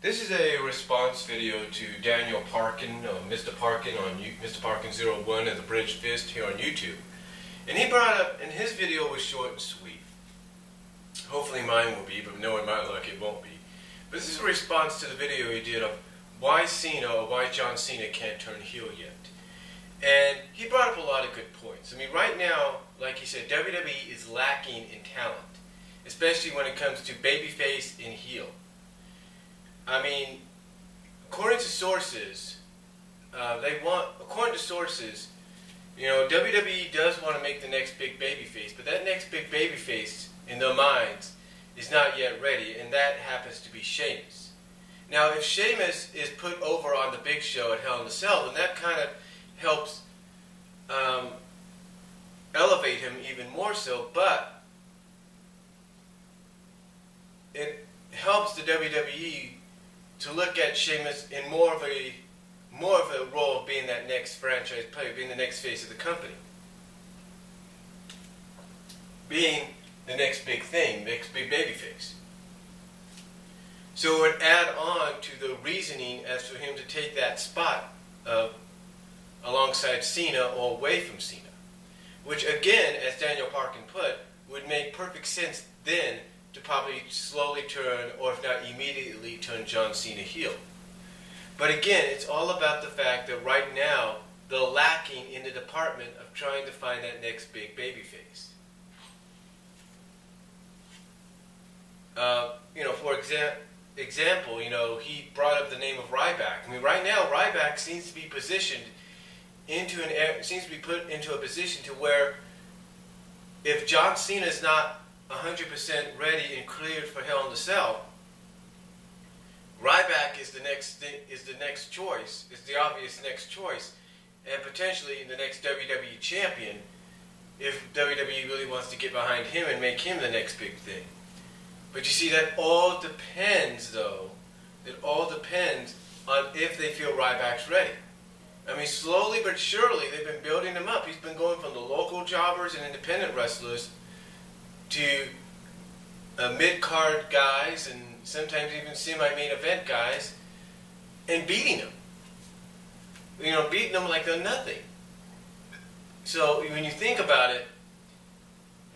This is a response video to Daniel Parkin, Mr. Parkin on Mr. Parkin01 as a Bridge Fist here on YouTube. And he brought up, and his video was short and sweet. Hopefully mine will be, but knowing my luck it won't be. But this is a response to the video he did of why Cena or why John Cena can't turn heel yet. And he brought up a lot of good points. I mean, right now, like he said, WWE is lacking in talent, especially when it comes to babyface and heel. I mean, according to sources, you know, WWE does want to make the next big babyface, but that next big babyface in their minds is not yet ready, and that happens to be Sheamus. Now, if Sheamus is put over on the Big Show at Hell in a Cell, then that kind of helps elevate him even more so, but it helps the WWE to look at Sheamus in more of a role of being that next franchise player, being the next face of the company, being the next big thing, next big babyface. So it would add on to the reasoning as for him to take that spot alongside Cena or away from Cena, which again, as Daniel Parkin put, would make perfect sense then to probably slowly turn, or if not immediately turn, John Cena heel. But again, it's all about the fact that right now they're lacking in the department of trying to find that next big babyface. You know, for example, you know, he brought up the name of Ryback. I mean, right now Ryback seems to be positioned into put into a position to where if John Cena is not 100% ready and cleared for Hell in a Cell, Ryback is the next choice, is the obvious next choice, and potentially the next WWE champion if WWE really wants to get behind him and make him the next big thing. But you see, that all depends, though. It all depends on if they feel Ryback's ready. I mean, slowly but surely, they've been building him up. He's been going from the local jobbers and independent wrestlers to mid-card guys and sometimes even semi-main event guys, and beating them. You know, beating them like they're nothing. So when you think about it,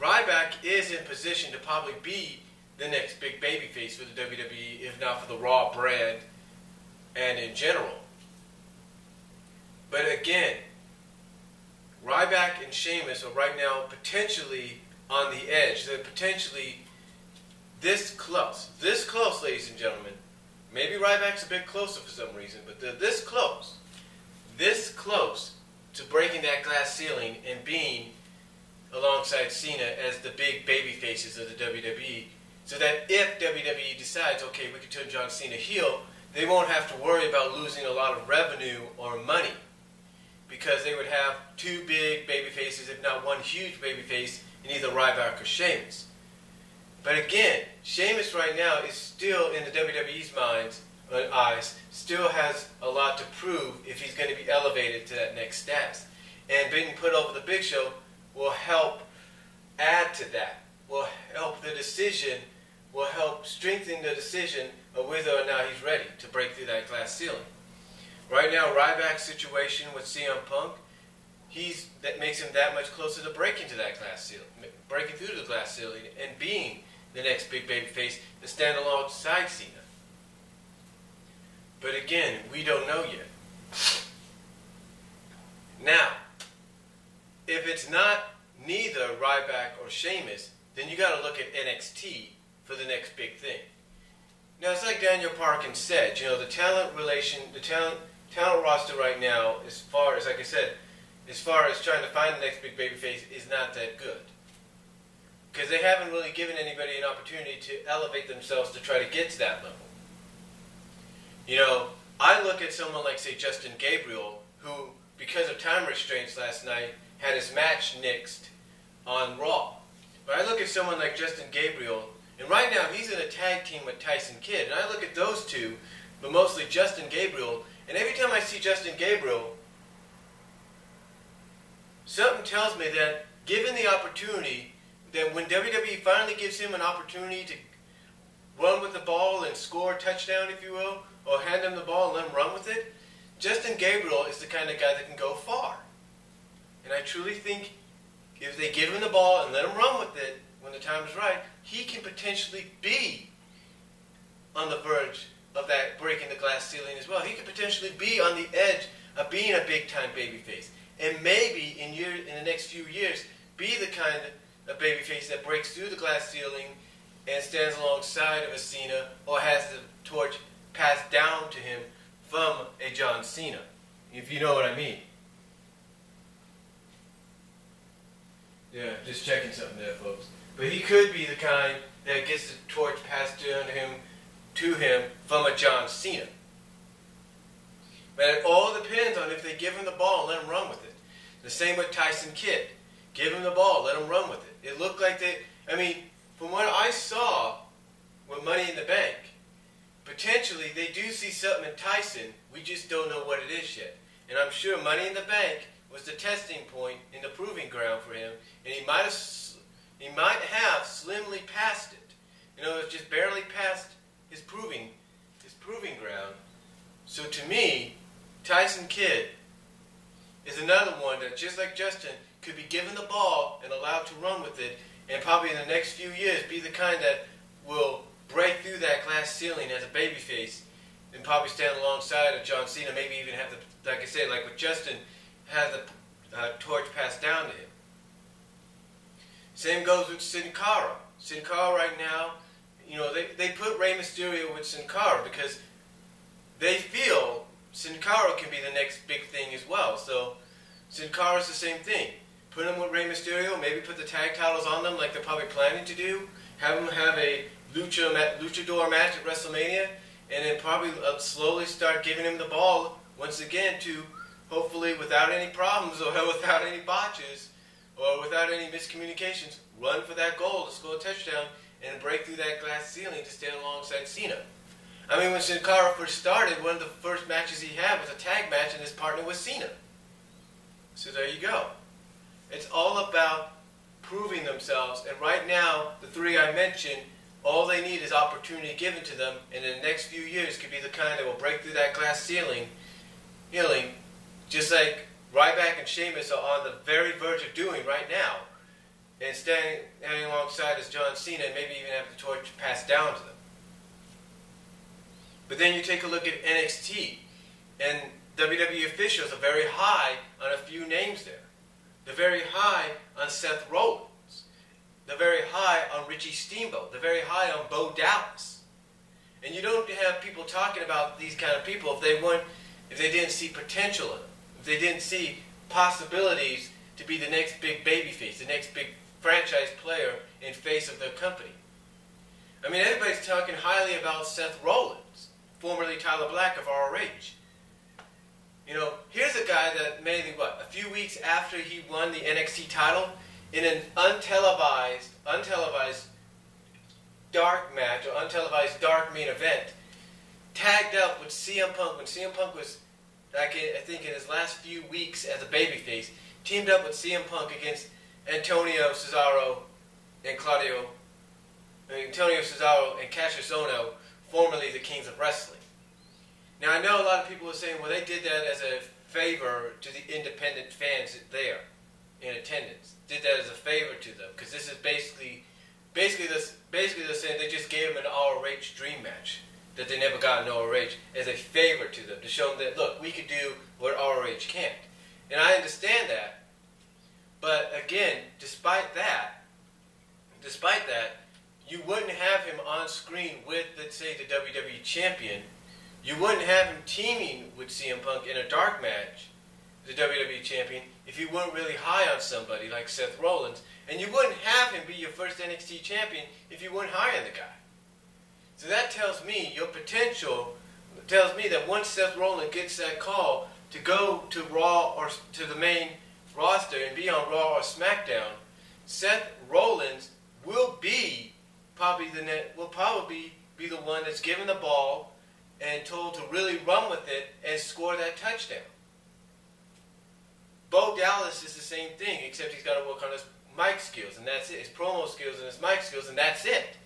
Ryback is in position to probably be the next big babyface for the WWE, if not for the Raw brand and in general. But again, Ryback and Sheamus are right now potentially on the edge. They're potentially this close, ladies and gentlemen. Maybe Ryback's a bit closer for some reason, but they're this close to breaking that glass ceiling and being alongside Cena as the big baby faces of the WWE, so that if WWE decides, okay, we can turn John Cena heel, they won't have to worry about losing a lot of revenue or money, because they would have two big baby faces, if not one huge baby face, in either Ryback or Sheamus. But again, Sheamus right now is still, in the WWE's eyes, still has a lot to prove if he's going to be elevated to that next status. And being put over the Big Show will help add to that, will help the decision, will help strengthen the decision of whether or not he's ready to break through that glass ceiling. Right now, Ryback's situation with CM Punk, that makes him that much closer to breaking to that glass ceiling, breaking through the glass ceiling and being the next big babyface to stand alongside Cena. But again, we don't know yet. Now, if it's not neither Ryback or Sheamus, then you got to look at NXT for the next big thing. Now, it's like Daniel Parkin said, you know, the talent roster right now, as far as, like I said, as far as trying to find the next big babyface, is not that good. Because they haven't really given anybody an opportunity to elevate themselves to try to get to that level. You know, I look at someone like, say, Justin Gabriel, who, because of time restraints last night, had his match nixed on Raw. But I look at someone like Justin Gabriel, and right now he's in a tag team with Tyson Kidd, and I look at those two, but mostly Justin Gabriel, and every time I see Justin Gabriel, something tells me that given the opportunity, that when WWE finally gives him an opportunity run with the ball and score a touchdown, if you will, or hand him the ball and let him run with it, Justin Gabriel is the kind of guy that can go far. And I truly think if they give him the ball and let him run with it when the time is right, he can potentially be on the verge of that breaking the glass ceiling as well. He could potentially be on the edge of being a big-time babyface. And maybe in the next few years, be the kind of babyface that breaks through the glass ceiling and stands alongside of a Cena, or has the torch passed down to him from a John Cena, if you know what I mean. Yeah, just checking something there, folks. But he could be the kind that gets the torch passed down to him from a John Cena. But it all depends on if they give him the ball and let him run with it. The same with Tyson Kidd. Give him the ball, let him run with it. It looked like from what I saw with Money in the Bank, potentially they do see something in Tyson, we just don't know what it is yet. And I'm sure Money in the Bank was the testing point in the proving ground for him, and he might have slimly passed it. You know, it's just barely past his proving ground. So to me, Tyson Kidd is another one that, just like Justin, could be given the ball and allowed to run with it, and probably in the next few years be the kind that will break through that glass ceiling as a babyface and probably stand alongside of John Cena, maybe even have the, like I said, like with Justin, have the torch passed down to him. Same goes with Sin Cara. Sin Cara right now, you know, they put Rey Mysterio with Sin Cara because they feel Sin Cara can be the next big thing as well. So Sin Cara is the same thing. Put him with Rey Mysterio, maybe put the tag titles on them like they're probably planning to do. Have them have a luchador match at WrestleMania, and then probably slowly start giving him the ball once again to, hopefully without any problems or without any botches or without any miscommunications, run for that goal to score a touchdown and break through that glass ceiling to stand alongside Cena. I mean, when Sin Cara first started, one of the first matches he had was a tag match, and his partner was Cena. So there you go. It's all about proving themselves, and right now, the three I mentioned, all they need is opportunity given to them, and in the next few years could be the kind that will break through that glass ceiling, just like Ryback and Sheamus are on the very verge of doing right now, and standing alongside as John Cena, and maybe even have the torch passed down to them. But then you take a look at NXT, and WWE officials are very high on a few names there. They're very high on Seth Rollins. They're very high on Richie Steamboat. They're very high on Bo Dallas. And you don't have people talking about these kind of people if they didn't see potential in them, if they didn't see possibilities to be the next big babyface, the next big franchise player in face of their company. I mean, everybody's talking highly about Seth Rollins, formerly Tyler Black of ROH. You know, here's a guy that maybe, a few weeks after he won the NXT title, in an untelevised dark match, or untelevised dark main event, tagged up with CM Punk, when CM Punk was, I think in his last few weeks as a babyface, teamed up with CM Punk against Antonio Cesaro and Cassius Ohno, formerly the Kings of Wrestling. Now, I know a lot of people are saying, well, they did that as a favor to the independent fans there in attendance. Did that as a favor to them, because this is basically they're saying they just gave them an ROH dream match that they never got in ROH as a favor to them, to show them that, look, we could do what ROH can't. And I understand that, but again, despite that, you wouldn't have him on screen with, let's say, the WWE Champion. You wouldn't have him teaming with CM Punk in a dark match, the WWE Champion, if you weren't really high on somebody like Seth Rollins. And you wouldn't have him be your first NXT Champion if you weren't high on the guy. So that tells me your potential, tells me that once Seth Rollins gets that call to go to Raw or to the main roster and be on Raw or SmackDown, Seth Rollins will probably be the one that's given the ball and told to really run with it and score that touchdown. Bo Dallas is the same thing, except he's got to work on his mic skills, and that's it. His promo skills and his mic skills, and that's it.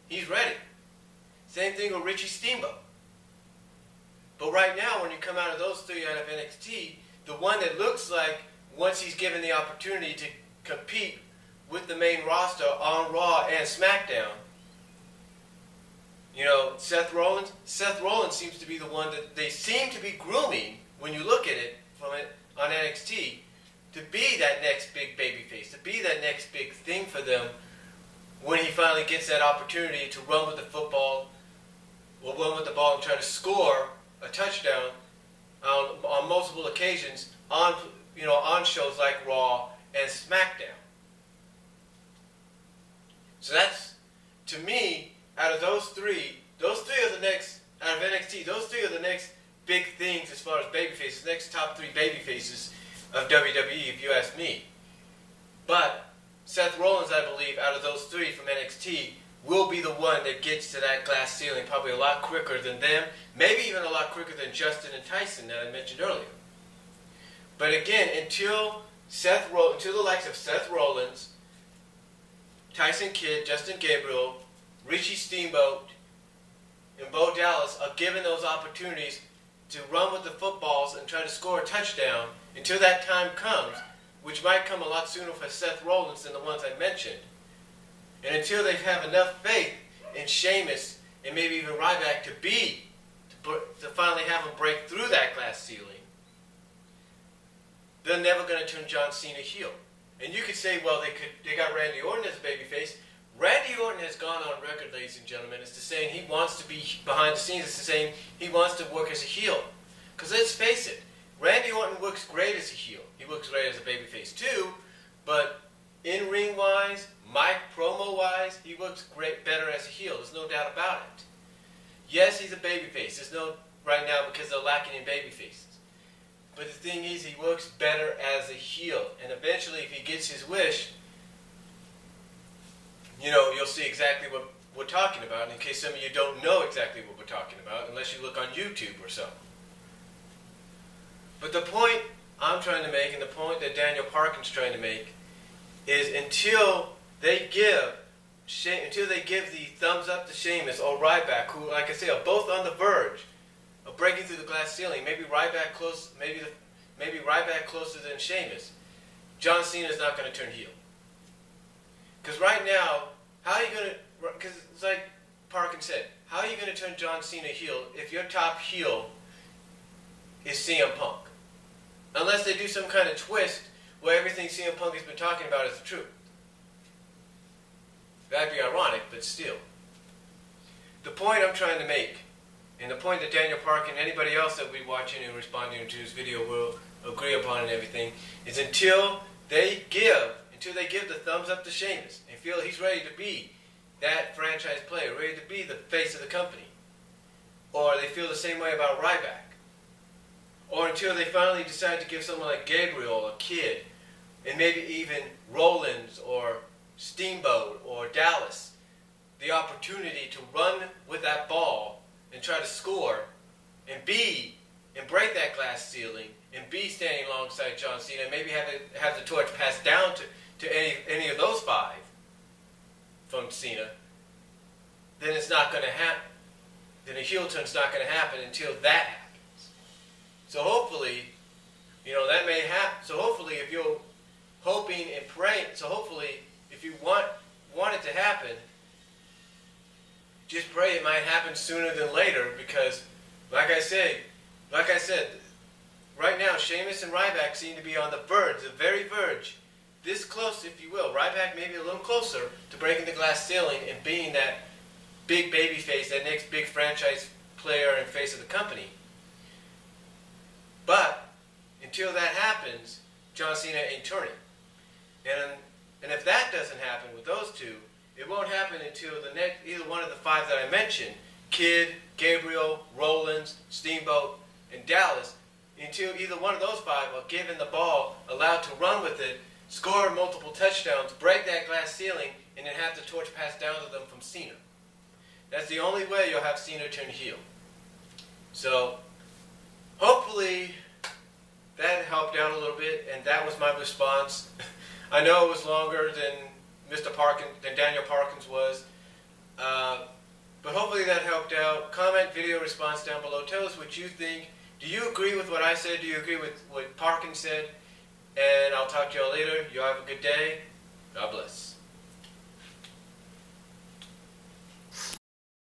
He's ready. Same thing with Richie Steamboat. But right now, when you come out of those three out of NXT, the one that looks like, once he's given the opportunity to compete with the main roster on Raw and SmackDown, you know, Seth Rollins seems to be the one that they seem to be grooming, when you look at it from it on NXT, to be that next big babyface, to be that next big thing for them when he finally gets that opportunity to run with the football, or run with the ball and try to score a touchdown on multiple occasions on shows like Raw and SmackDown. So that's, to me, out of those three are the next, out of NXT, those three are the next big things as far as babyfaces, next top three babyfaces of WWE, if you ask me. But Seth Rollins, I believe, out of those three from NXT, will be the one that gets to that glass ceiling probably a lot quicker than them, maybe even a lot quicker than Justin and Tyson that I mentioned earlier. But again, until the likes of Seth Rollins, Tyson Kidd, Justin Gabriel, Richie Steamboat, and Bo Dallas are given those opportunities to run with the footballs and try to score a touchdown, until that time comes, which might come a lot sooner for Seth Rollins than the ones I mentioned, and until they have enough faith in Sheamus and maybe even Ryback to finally have him break through that glass ceiling, they're never going to turn John Cena heel. And you could say, well, they got Randy Orton as a babyface. Randy Orton has gone on record, ladies and gentlemen, as to saying he wants to be behind the scenes, as to saying he wants to work as a heel. Because let's face it, Randy Orton works great as a heel. He works great as a babyface too, but in-ring wise, mic promo wise, he works better as a heel. There's no doubt about it. Yes, he's a babyface. There's no right now because they're lacking in babyfaces. But the thing is, he works better as a heel. And eventually, if he gets his wish, you know, you'll see exactly what we're talking about. In case some of you don't know exactly what we're talking about, unless you look on YouTube or so. But the point I'm trying to make, and the point that Daniel Parkin's trying to make, is until they give the thumbs up to Sheamus or Ryback, who, like I say, are both on the verge of breaking through the glass ceiling, maybe Ryback closer than Sheamus, John Cena is not going to turn heel. Because right now, how are you going to, because it's like Parkin said, how are you going to turn John Cena heel if your top heel is CM Punk? Unless they do some kind of twist where everything CM Punk has been talking about is the truth. That'd be ironic, but still. The point I'm trying to make, and the point that Daniel Parkin and anybody else that will be watching and responding to his video will agree upon and everything, is until they give the thumbs up to Sheamus and feel he's ready to be that franchise player, ready to be the face of the company, or they feel the same way about Ryback, or until they finally decide to give someone like Gabriel or Kidd, and maybe even Rollins or Steamboat or Dallas, the opportunity to run with that ball and try to score and break that glass ceiling and be standing alongside John Cena, and maybe have the torch passed down to any of those five from Cena, then it's not going to happen. Then a heel turn's not going to happen until that happens. So hopefully, that may happen. So hopefully, if you're hoping and praying, if you want it to happen, just pray it might happen sooner than later, because, like I said, right now, Sheamus and Ryback seem to be on the very verge, this close, if you will. Ryback maybe a little closer to breaking the glass ceiling and being that big baby face, that next big franchise player and face of the company. But until that happens, John Cena ain't turning. And if that doesn't happen with those two, it won't happen until either one of the five that I mentioned, Kidd, Gabriel, Rollins, Steamboat, and Dallas, until either one of those five are given the ball, allowed to run with it, score multiple touchdowns, break that glass ceiling, and then have the torch passed down to them from Cena. That's the only way you'll have Cena turn heel. So, hopefully, that helped out a little bit, and that was my response. I know it was longer than Daniel Parkin's was. But hopefully that helped out. Comment, video response down below. Tell us what you think. Do you agree with what I said? Do you agree with what Parkin said? And I'll talk to y'all later. Y'all have a good day. God bless.